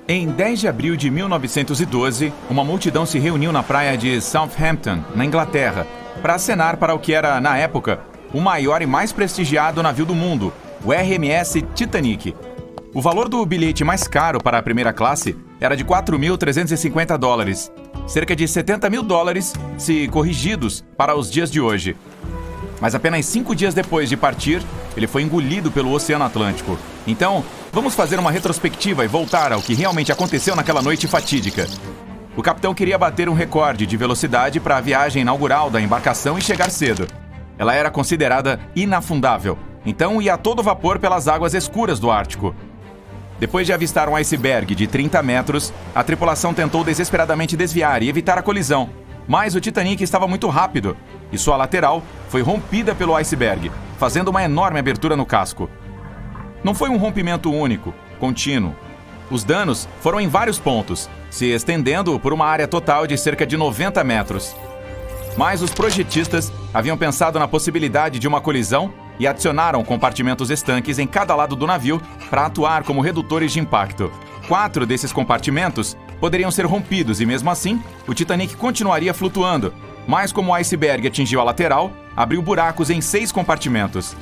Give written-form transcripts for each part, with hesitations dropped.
Em 10 de abril de 1912, uma multidão se reuniu na praia de Southampton, na Inglaterra, para acenar para o que era, na época, o maior e mais prestigiado navio do mundo, o RMS Titanic. O valor do bilhete mais caro para a primeira classe era de $4.350, cerca de $70 mil se corrigidos para os dias de hoje. Mas apenas 5 dias depois de partir, ele foi engolido pelo Oceano Atlântico. Então, vamos fazer uma retrospectiva e voltar ao que realmente aconteceu naquela noite fatídica. O capitão queria bater um recorde de velocidade para a viagem inaugural da embarcação e chegar cedo. Ela era considerada inafundável, então ia a todo vapor pelas águas escuras do Ártico. Depois de avistar um iceberg de 30 metros, a tripulação tentou desesperadamente desviar e evitar a colisão. Mas o Titanic estava muito rápido e sua lateral foi rompida pelo iceberg, fazendo uma enorme abertura no casco. Não foi um rompimento único, contínuo. Os danos foram em vários pontos, se estendendo por uma área total de cerca de 90 metros. Mas os projetistas haviam pensado na possibilidade de uma colisão e adicionaram compartimentos estanques em cada lado do navio para atuar como redutores de impacto. 4 desses compartimentos poderiam ser rompidos e, mesmo assim, o Titanic continuaria flutuando, mas como o iceberg atingiu a lateral, abriu buracos em 6 compartimentos.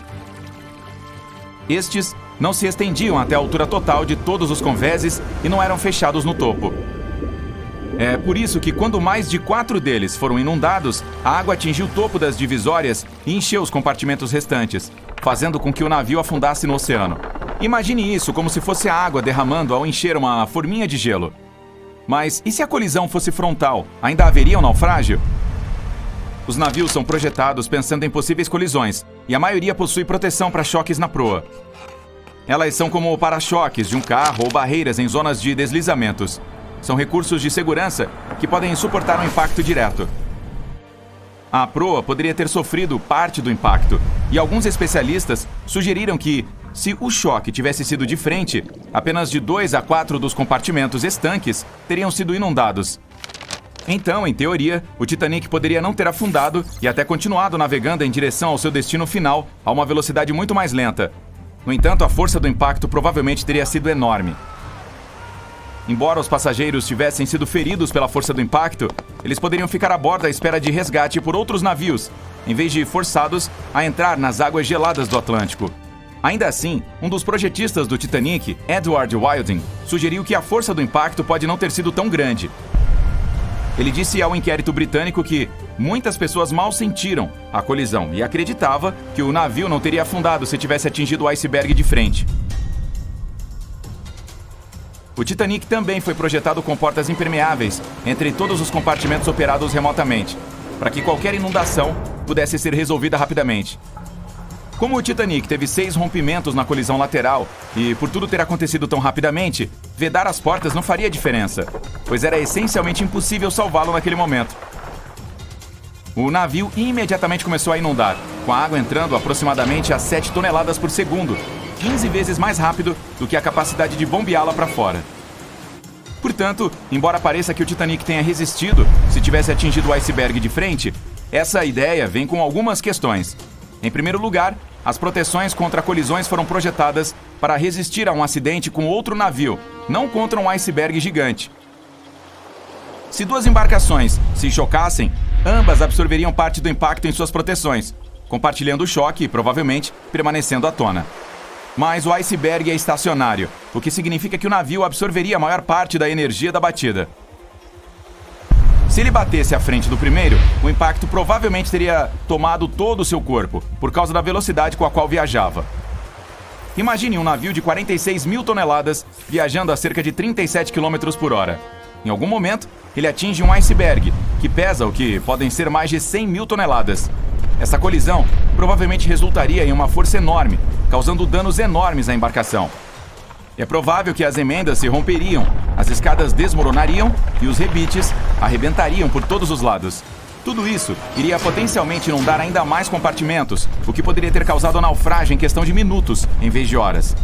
Estes não se estendiam até a altura total de todos os convéses e não eram fechados no topo. É por isso que, quando mais de 4 deles foram inundados, a água atingiu o topo das divisórias e encheu os compartimentos restantes, fazendo com que o navio afundasse no oceano. Imagine isso como se fosse a água derramando ao encher uma forminha de gelo. Mas e se a colisão fosse frontal? Ainda haveria um naufrágio? Os navios são projetados pensando em possíveis colisões, e a maioria possui proteção para choques na proa. Elas são como para-choques de um carro ou barreiras em zonas de deslizamentos. São recursos de segurança que podem suportar um impacto direto. A proa poderia ter sofrido parte do impacto, e alguns especialistas sugeriram que, se o choque tivesse sido de frente, apenas de 2 a 4 dos compartimentos estanques teriam sido inundados. Então, em teoria, o Titanic poderia não ter afundado e até continuado navegando em direção ao seu destino final a uma velocidade muito mais lenta. No entanto, a força do impacto provavelmente teria sido enorme. Embora os passageiros tivessem sido feridos pela força do impacto, eles poderiam ficar a bordo à espera de resgate por outros navios, em vez de forçados a entrar nas águas geladas do Atlântico. Ainda assim, um dos projetistas do Titanic, Edward Wilding, sugeriu que a força do impacto pode não ter sido tão grande. Ele disse ao inquérito britânico que muitas pessoas mal sentiram a colisão e acreditava que o navio não teria afundado se tivesse atingido o iceberg de frente. O Titanic também foi projetado com portas impermeáveis entre todos os compartimentos operados remotamente, para que qualquer inundação pudesse ser resolvida rapidamente. Como o Titanic teve 6 rompimentos na colisão lateral e por tudo ter acontecido tão rapidamente, vedar as portas não faria diferença, pois era essencialmente impossível salvá-lo naquele momento. O navio imediatamente começou a inundar, com a água entrando aproximadamente a 7 toneladas por segundo, 15 vezes mais rápido do que a capacidade de bombeá-la para fora. Portanto, embora pareça que o Titanic tenha resistido se tivesse atingido o iceberg de frente, essa ideia vem com algumas questões. Em primeiro lugar, as proteções contra colisões foram projetadas para resistir a um acidente com outro navio, não contra um iceberg gigante. Se 2 embarcações se chocassem, ambas absorveriam parte do impacto em suas proteções, compartilhando o choque e, provavelmente, permanecendo à tona. Mas o iceberg é estacionário, o que significa que o navio absorveria a maior parte da energia da batida. Se ele batesse à frente do primeiro, o impacto provavelmente teria tomado todo o seu corpo, por causa da velocidade com a qual viajava. Imagine um navio de 46 mil toneladas viajando a cerca de 37 km por hora. Em algum momento, ele atinge um iceberg, que pesa o que podem ser mais de 100 mil toneladas. Essa colisão provavelmente resultaria em uma força enorme, causando danos enormes à embarcação. É provável que as emendas se romperiam, as escadas desmoronariam e os rebites arrebentariam por todos os lados. Tudo isso iria potencialmente inundar ainda mais compartimentos, o que poderia ter causado a naufrágio em questão de minutos, em vez de horas.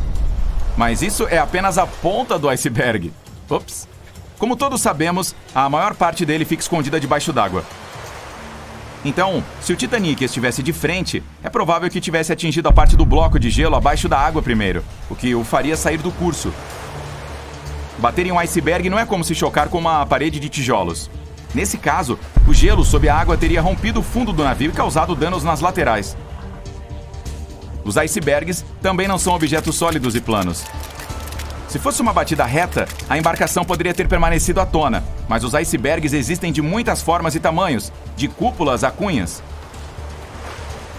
Mas isso é apenas a ponta do iceberg. Ops! Como todos sabemos, a maior parte dele fica escondida debaixo d'água. Então, se o Titanic estivesse de frente, é provável que tivesse atingido a parte do bloco de gelo abaixo da água primeiro, o que o faria sair do curso. bater em um iceberg não é como se chocar com uma parede de tijolos. Nesse caso, o gelo sob a água teria rompido o fundo do navio e causado danos nas laterais. Os icebergs também não são objetos sólidos e planos. Se fosse uma batida reta, a embarcação poderia ter permanecido à tona, mas os icebergs existem de muitas formas e tamanhos, de cúpulas a cunhas.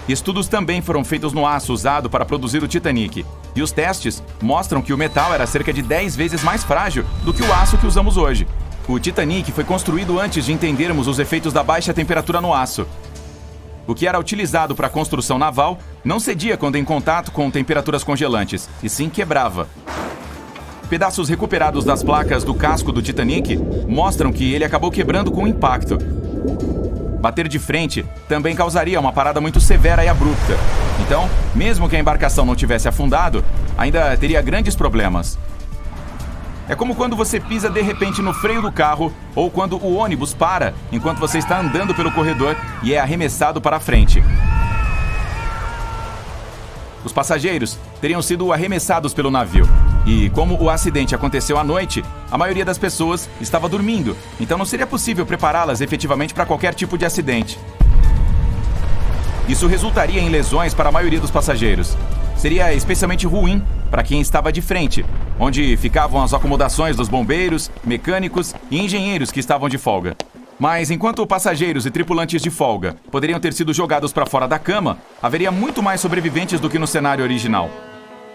Estudos também foram feitos no aço usado para produzir o Titanic, e os testes mostram que o metal era cerca de 10 vezes mais frágil do que o aço que usamos hoje. O Titanic foi construído antes de entendermos os efeitos da baixa temperatura no aço. O que era utilizado para a construção naval não cedia quando em contato com temperaturas congelantes, e sim quebrava. Pedaços recuperados das placas do casco do Titanic mostram que ele acabou quebrando com o impacto. Bater de frente também causaria uma parada muito severa e abrupta. Então, mesmo que a embarcação não tivesse afundado, ainda teria grandes problemas. É como quando você pisa de repente no freio do carro ou quando o ônibus para enquanto você está andando pelo corredor e é arremessado para a frente. Os passageiros teriam sido arremessados pelo navio. E como o acidente aconteceu à noite, a maioria das pessoas estava dormindo, então não seria possível prepará-las efetivamente para qualquer tipo de acidente. Isso resultaria em lesões para a maioria dos passageiros. Seria especialmente ruim para quem estava de frente, onde ficavam as acomodações dos bombeiros, mecânicos e engenheiros que estavam de folga. Mas enquanto passageiros e tripulantes de folga poderiam ter sido jogados para fora da cama, haveria muito mais sobreviventes do que no cenário original.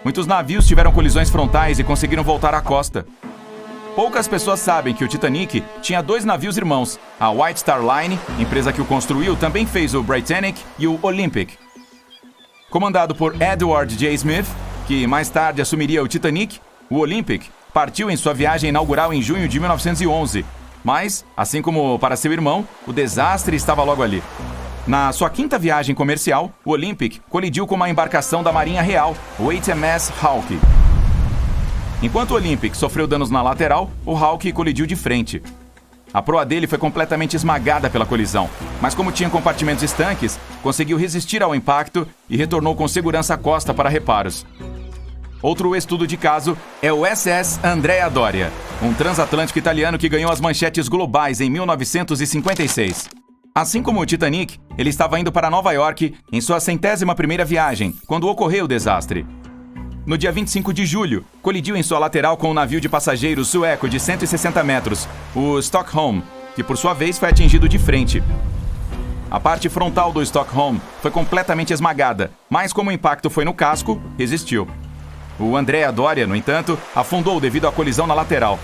Muitos navios tiveram colisões frontais e conseguiram voltar à costa. Poucas pessoas sabem que o Titanic tinha 2 navios irmãos. A White Star Line, empresa que o construiu, também fez o Britannic e o Olympic. Comandado por Edward J. Smith, que mais tarde assumiria o Titanic, o Olympic partiu em sua viagem inaugural em junho de 1911. Mas, assim como para seu irmão, o desastre estava logo ali. Na sua 5ª viagem comercial, o Olympic colidiu com uma embarcação da Marinha Real, o HMS Hawke. Enquanto o Olympic sofreu danos na lateral, o Hawke colidiu de frente. A proa dele foi completamente esmagada pela colisão, mas como tinha compartimentos estanques, conseguiu resistir ao impacto e retornou com segurança à costa para reparos. Outro estudo de caso é o SS Andrea Doria, um transatlântico italiano que ganhou as manchetes globais em 1956. Assim como o Titanic, ele estava indo para Nova York em sua 101ª viagem, quando ocorreu o desastre. No dia 25 de julho, colidiu em sua lateral com um navio de passageiros sueco de 160 metros, o Stockholm, que por sua vez foi atingido de frente. A parte frontal do Stockholm foi completamente esmagada, mas como o impacto foi no casco, resistiu. O Andrea Doria, no entanto, afundou devido à colisão na lateral.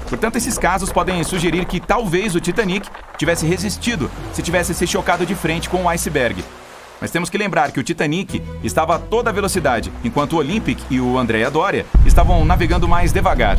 Portanto, esses casos podem sugerir que talvez o Titanic tivesse resistido se tivesse se chocado de frente com um iceberg. Mas temos que lembrar que o Titanic estava a toda velocidade, enquanto o Olympic e o Andrea Doria estavam navegando mais devagar.